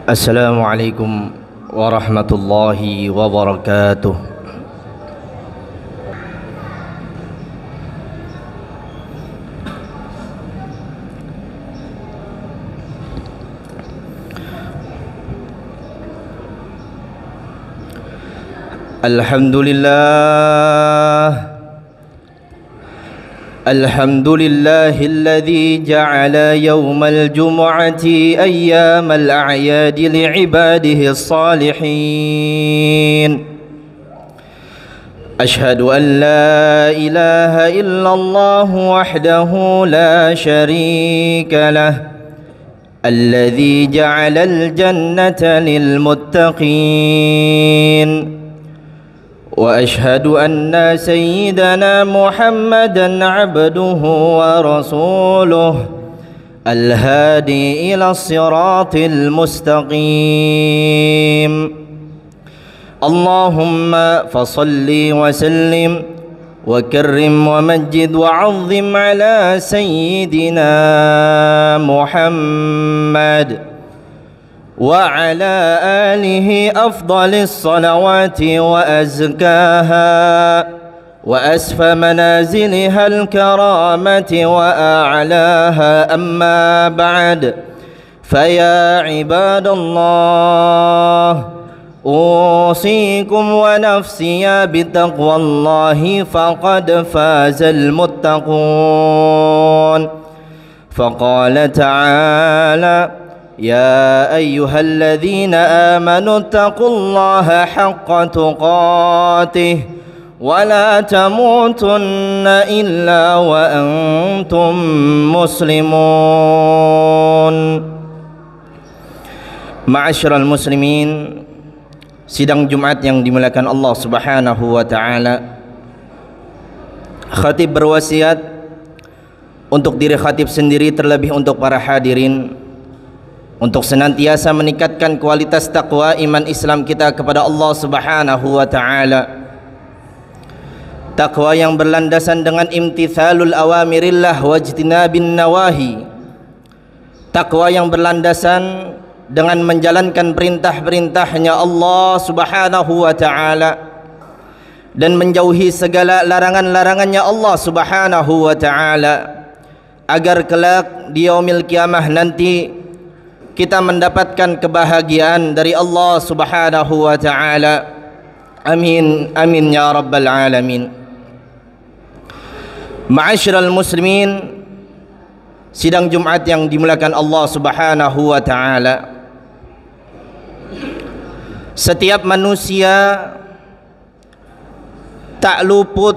Assalamualaikum warahmatullahi wabarakatuh. الحمد لله الذي جعل يوم الجمعة أيام الأعياد لعباده الصالحين. أشهد أن لا إله إلا الله وحده لا شريك له الذي جعل الجنة للمتقين. وأشهد أن سيدنا محمدًا عبده ورسوله الهادي إلى الصراط المستقيم. اللهم فصل وسلم وكرم ومجد وعظم على سيدنا محمد وعلى آله أفضل الصلوات وأزكاها وأسفى منازلها الكرامة وأعلاها. أما بعد، فيا عباد الله، أوصيكم ونفسي بتقوى الله فقد فاز المتقون. فقال تعالى: يا أيها الذين آمنوا اتقوا الله حق تقاته ولا تموتن إلا وأنتم مسلمون. Ma'asyiral muslimin, sidang Jumat yang dimuliakan Allah Subhanahu wa taala. Khatib berwasiat untuk diri khatib sendiri, terlebih untuk para hadirin, untuk senantiasa meningkatkan kualitas takwa iman Islam kita kepada Allah Subhanahu wa taala. Takwa yang berlandasan dengan imtithalul awamirillah wajtinabin nawahi. Takwa yang berlandasan dengan menjalankan perintah-perintahnya Allah Subhanahu wa taala dan menjauhi segala larangan-larangannya Allah Subhanahu wa taala, agar kelak di yaumil kiamah nanti kita mendapatkan kebahagiaan dari Allah Subhanahu wa taala. Amin amin ya rabbal alamin. Ma'asyiral muslimin, sidang Jumat yang dimuliakan Allah Subhanahu wa taala. Setiap manusia tak luput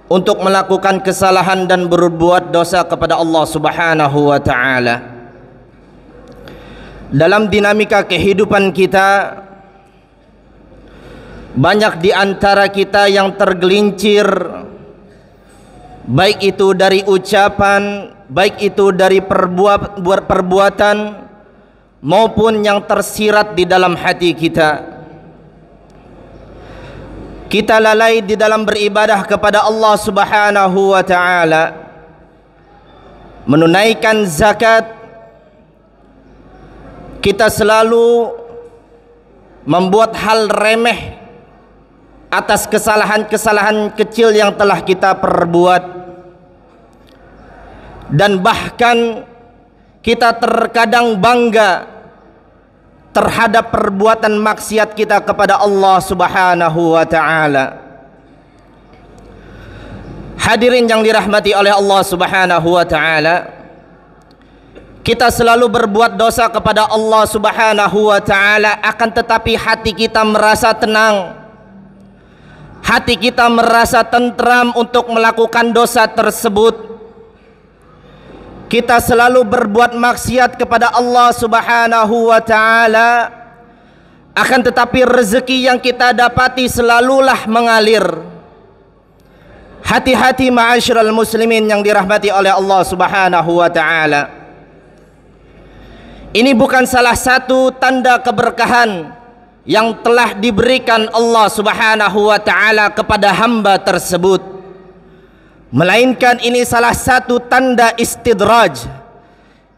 untuk melakukan kesalahan dan berbuat dosa kepada Allah Subhanahu wa taala. Dalam dinamika kehidupan kita, banyak di antara kita yang tergelincir, baik itu dari ucapan, baik itu dari perbuatan, maupun yang tersirat di dalam hati kita. Kita lalai di dalam beribadah kepada Allah Subhanahu wa taala, menunaikan zakat. Kita selalu membuat hal remeh atas kesalahan-kesalahan kecil yang telah kita perbuat, dan bahkan kita terkadang bangga terhadap perbuatan maksiat kita kepada Allah Subhanahu wa taala. Hadirin yang dirahmati oleh Allah Subhanahu wa taala, kita selalu berbuat dosa kepada Allah Subhanahu wa taala, akan tetapi hati kita merasa tenang, hati kita merasa tentram untuk melakukan dosa tersebut. Kita selalu berbuat maksiat kepada Allah Subhanahu wa taala, akan tetapi rezeki yang kita dapati selalulah mengalir. Hati-hati ma'asyiral muslimin yang dirahmati oleh Allah Subhanahu wa taala. Ini bukan salah satu tanda keberkahan yang telah diberikan Allah Subhanahu wa taala kepada hamba tersebut, melainkan ini salah satu tanda istidraj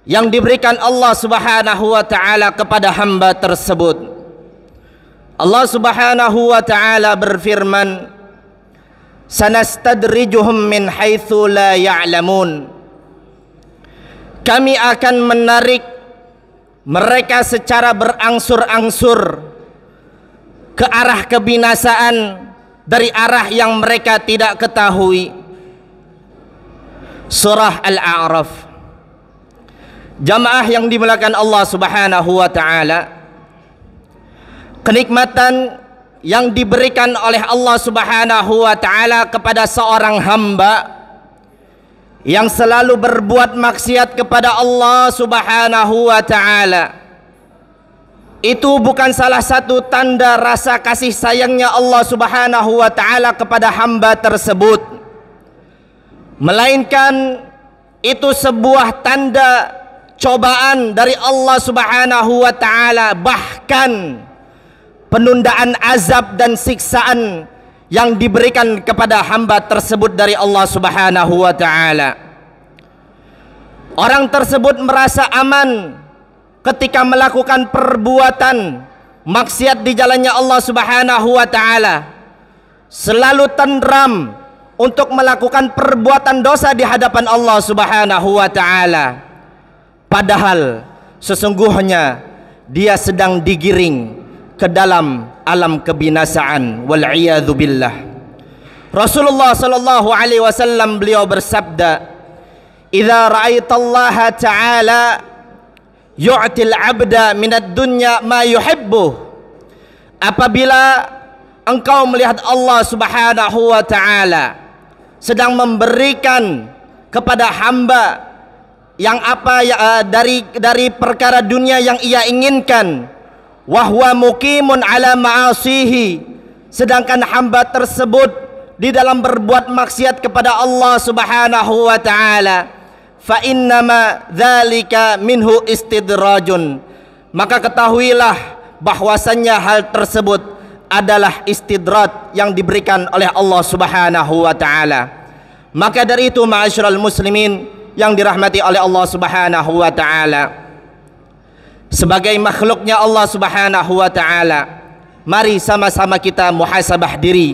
yang diberikan Allah Subhanahu wa taala kepada hamba tersebut. Allah Subhanahu wa taala berfirman, "Sanastadrijuhum min haitsu la ya'lamun." Kami akan menarik mereka secara berangsur-angsur ke arah kebinasaan dari arah yang mereka tidak ketahui. Surah Al-A'raf. Jamaah yang dimuliakan Allah Subhanahu wa taala, kenikmatan yang diberikan oleh Allah Subhanahu wa taala kepada seorang hamba yang selalu berbuat maksiat kepada Allah Subhanahu wa taala, itu bukan salah satu tanda rasa kasih sayangnya Allah Subhanahu wa taala kepada hamba tersebut, melainkan itu sebuah tanda cobaan dari Allah Subhanahu wa taala, bahkan penundaan azab dan siksaan yang diberikan kepada hamba tersebut dari Allah Subhanahu wa taala. Orang tersebut merasa aman ketika melakukan perbuatan maksiat di jalannya Allah Subhanahu wa taala, selalu tenteram untuk melakukan perbuatan dosa di hadapan Allah Subhanahu wa taala. Padahal sesungguhnya dia sedang digiring ke dalam alam kebinasaan, wal iyadzu billah. Rasulullah sallallahu alaihi wasallam beliau bersabda, "Idza ra'aitallaha ta'ala yu'til 'abda minad dunya ma yuhibbu." Apabila engkau melihat Allah Subhanahu wa taala sedang memberikan kepada hamba yang dari perkara dunia yang ia inginkan, wa huwa muqimun ala ma'asihi, sedangkan hamba tersebut di dalam berbuat maksiat kepada Allah Subhanahu wa taala, fa innama dzalika minhu istidrajun, maka ketahuilah bahwasannya hal tersebut adalah istidraj yang diberikan oleh Allah Subhanahu wa taala. Maka dari itu, ma'asyiral muslimin yang dirahmati oleh Allah Subhanahu wa taala, sebagai makhluknya Allah Subhanahu wa taala, mari sama-sama kita muhasabah diri,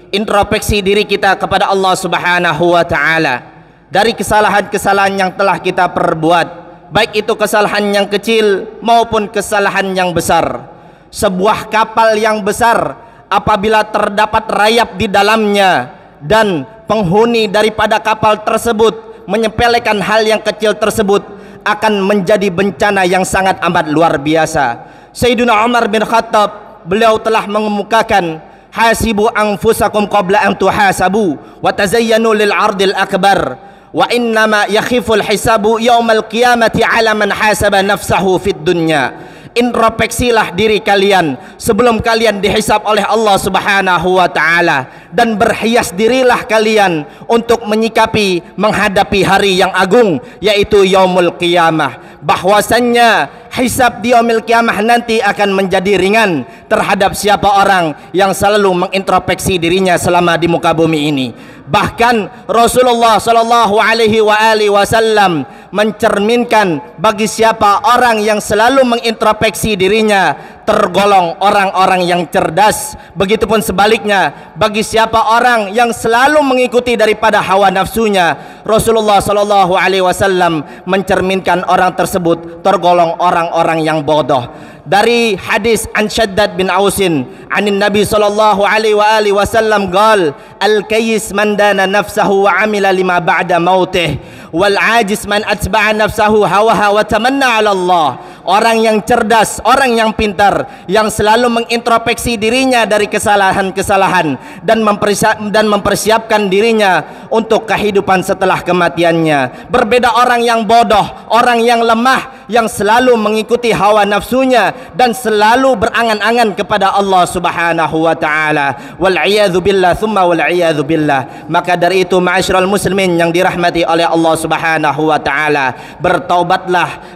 introspeksi diri kita kepada Allah Subhanahu wa taala dari kesalahan-kesalahan yang telah kita perbuat, baik itu kesalahan yang kecil maupun kesalahan yang besar. Sebuah kapal yang besar apabila terdapat rayap di dalamnya dan penghuni daripada kapal tersebut menyepelekan hal yang kecil tersebut, akan menjadi bencana yang sangat amat luar biasa. Sayyidina Umar bin Khattab beliau telah mengemukakan, hasibu anfusakum qabla an tuhasabu wa tazayyanu lil ardil akbar wa innama yakhiful hisabu yaumal qiyamati ala man hasaba nafsahu fid dunya. Introspeksilah diri kalian sebelum kalian dihisab oleh Allah Subhanahu wa taala, dan berhias dirilah kalian untuk menyikapi menghadapi hari yang agung, yaitu yaumul qiyamah. Bahwasannya hisab di yaumul qiyamah nanti akan menjadi ringan terhadap siapa orang yang selalu mengintrospeksi dirinya selama di muka bumi ini. Bahkan Rasulullah sallallahu alaihi wasallam mencerminkan bagi siapa orang yang selalu mengintrospeksi dirinya tergolong orang-orang yang cerdas. Begitupun sebaliknya, bagi siapa orang yang selalu mengikuti daripada hawa nafsunya, Rasulullah sallallahu alaihi wasallam mencerminkan orang tersebut tergolong orang-orang yang bodoh. Dari hadis an Shaddad bin Ausin anin Nabi sallallahu alaihi wasallam qal, al-kayyis man dana nafsahu wa amila lima ba'da mautih, wal ajiz man atba'a nafsahu hawaha wa tamanna 'ala Allah. Orang yang cerdas, orang yang pintar, yang selalu mengintrospeksi dirinya dari kesalahan-kesalahan dan mempersiapkan dirinya untuk kehidupan setelah kematiannya. Berbeda orang yang bodoh, orang yang lemah, yang selalu mengikuti hawa nafsunya dan selalu berangan-angan kepada Allah Subhanahu wa taala. Wal iyadzu billah, tsumma wal iyadzu billah. Maka dari itu, ma'asyiral muslimin yang dirahmati oleh Allah Subhanahu wa taala,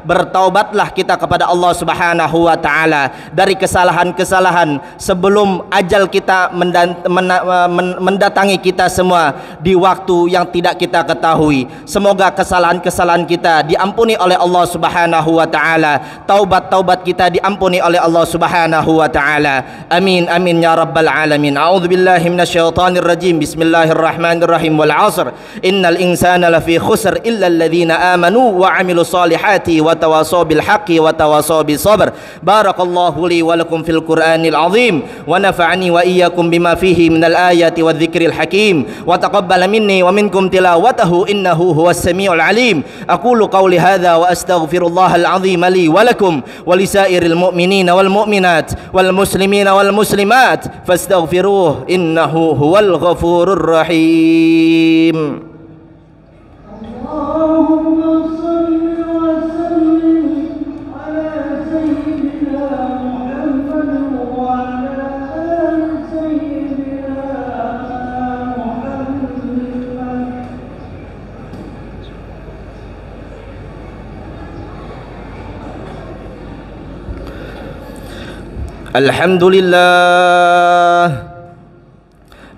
bertaubatlah kita kepada Allah Subhanahu wa taala dari kesalahan-kesalahan sebelum ajal kita mendatangi kita semua di waktu yang tidak kita ketahui. Semoga kesalahan-kesalahan kita diampuni oleh Allah Subhanahu wa taala, taubat-taubat kita diampuni oleh Allah Subhanahu wa taala. Amin amin ya rabbal alamin. A'udzubillahi minasyaitonir rajim. Bismillahirrahmanirrahim. Wal 'ashr innal insana lafi khusr illa alladhina amanu wa 'amilus solihati wa tawasaw bil haqqi wa tawasaw bis sabr. Barakallahu li wa lakum fil Qur'anil 'azim wa nafa'ani wa iyyakum bima fihi minal ayati wadh-dhikril hakim wa taqabbala minni wa minkum tilawatahu innahu huwas samiul 'alim. Aqulu qawli hadza wa astaghfirullahal 'azim li wa lakum wa lisairil mu'minina wal mu'minat wal muslimina wal muslimat fastaghfiruhu innahu huwal ghafurur rahim.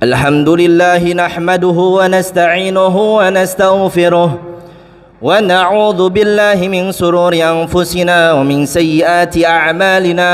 Alhamdulillah nahmaduhu wa nasta'inuhu wa nastaghfiruh wa na'udzu billahi min sururi anfusina wa min sayyiati a'malina.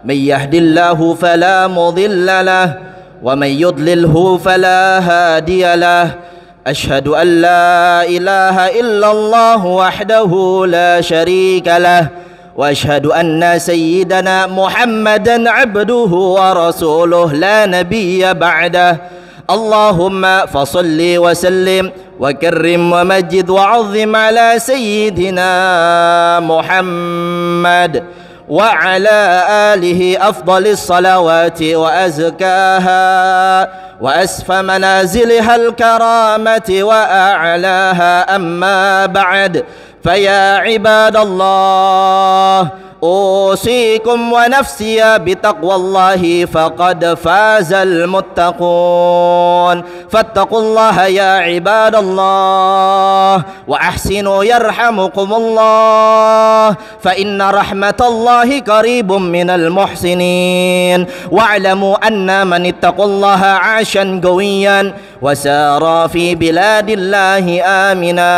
May yahdihillahu fala mudilla lahu wa may yudlilhu fala hadiya lahu. Ashhadu an la ilaha illallah wahdahu la syarika lahu وأشهد أن سيدنا محمدا عبده ورسوله لا نبي بعده. اللهم فصل وسلم وكرم ومجد وعظم على سيدنا محمد وعلى آله أفضل الصلوات وأزكاها وأسفى منازلها الكرامة وأعلاها. أما بعد فيا عباد الله أوصيكم ونفسي بتقوى الله فقد فاز المتقون. فاتقوا الله يا عباد الله وأحسنوا يرحمكم الله فإن رحمة الله قريب من المحسنين. واعلموا أن من اتقوا الله عاشا قويا وسار في بلاد الله آمنا.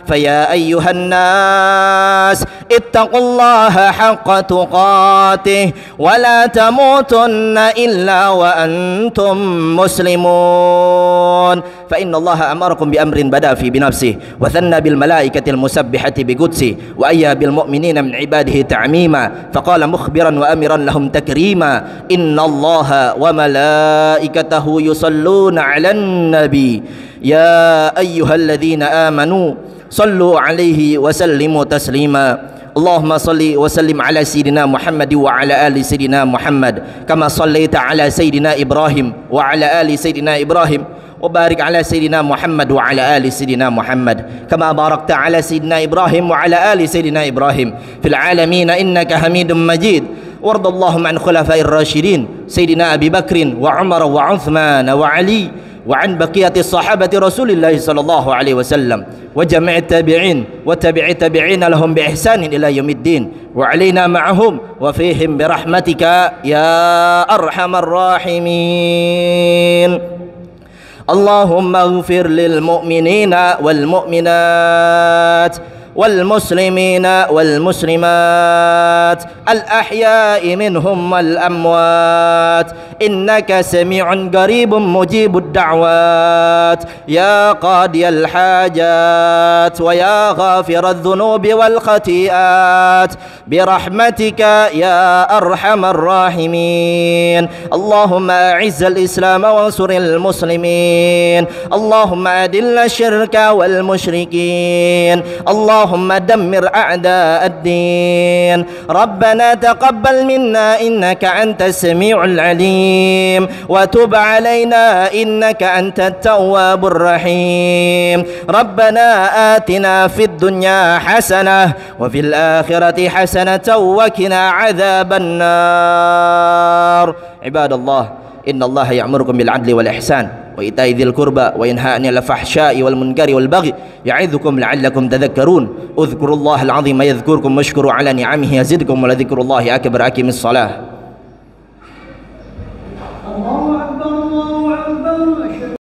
فيا أيها الناس اتقوا الله حق تقاته ولا تموتن إلا وأنتم مسلمون. فإن الله أمركم بأمر بدأ في بنفسه وثنى بالملائكة المسبحة بقدسه وأيا بالمؤمنين من عباده تعميما. فقال مخبرا وأمرا لهم تكريما إن الله وملائكته يصلون على النبي يا أيها الذين آمنوا صلوا عليه وسلموا تسليما. اللهم صل وسلم على سيدنا محمد وعلى آل سيدنا محمد كما صليت على سيدنا إبراهيم وعلى آل سيدنا إبراهيم وبارك على سيدنا محمد وعلى آل سيدنا محمد كما باركت على سيدنا إبراهيم وعلى آل سيدنا إبراهيم في العالمين إنك حميد مجيد. وارض اللهم عن خلفاء الراشدين سيدنا أبي بكر وعمر وعثمان وعلي وعن بقية الصحابة رسول الله صلى الله عليه وسلم وجميع التابعين وتابع التابعين لهم بإحسان إلى يوم الدين وعلينا معهم وفيهم برحمتك يا أرحم الراحمين. اللهم اغفر للمؤمنين والمؤمنات والمسلمين والمسلمات الأحياء منهم والأموات إنك سميع قريب مجيب الدعوات يا قاضي الحاجات ويا غافر الذنوب والخطيئات برحمتك يا أرحم الراحمين. اللهم أعز الإسلام وانصر المسلمين. اللهم أذل الشرك والمشركين. اللهم دمر أعداء الدين. ربنا تقبل منا إنك أنت السميع العليم وتب علينا إنك أنت التواب الرحيم. ربنا آتنا في الدنيا حسنة وفي الآخرة حسنة وقنا عذاب النار. عباد الله إن الله يأمركم بالعدل والإحسان وإيتاء ذي القربى وينهى عن الفحشاء والمنكر والبغي يعظكم لعلكم تذكرون اذكروا الله العظيم يذكركم واشكروا على نعمه يزدكم ولذكر الله أكبر أقيموا الصلاة